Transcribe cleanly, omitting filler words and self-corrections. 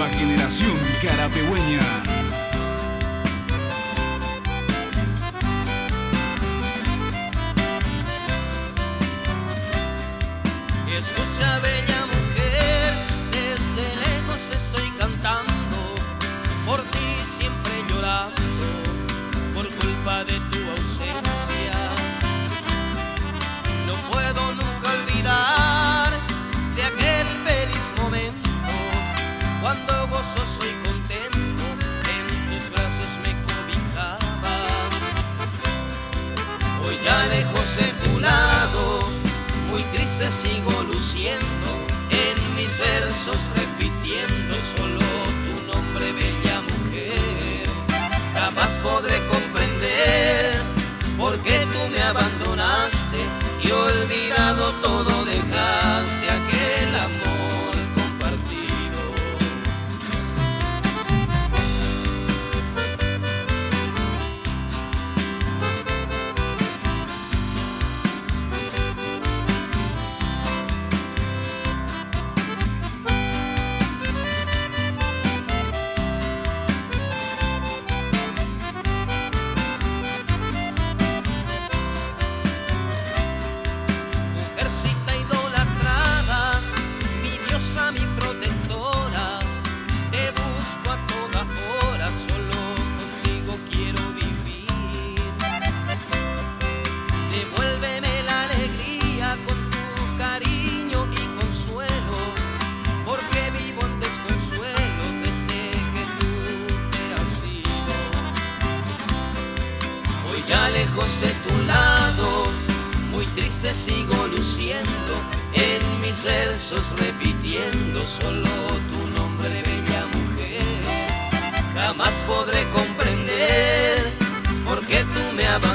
nueva generación carapegüeña. Escucha, bella mujer, desde lejos estoy cantando, por ti siempre llorando, por culpa de tu ausencia. No puedo nunca olvidar de aquel feliz momento, cuando gozoso y contento en tus brazos me cobijaba. Hoy ya lejos de tu lado, muy triste sigo luciendo, en mis versos repitiendo solo tu nombre, bella mujer. Jamás podré comprender por qué tú me abandonaste y olvidado todo dejaste aquel amor compartido. Mujercita idolatrada, mi diosa, mi protectora, te busco a toda hora, solo contigo quiero vivir. Devuélveme la alegría con tu cariño y consuelo, porque vivo en desconsuelo desde que tú te has ido. Hoy ya lejos de tu lado, muy triste sigo luciendo, en mis versos repitiendo solo tu nombre, bella mujer. Jamás podré comprender por qué tú me abandonaste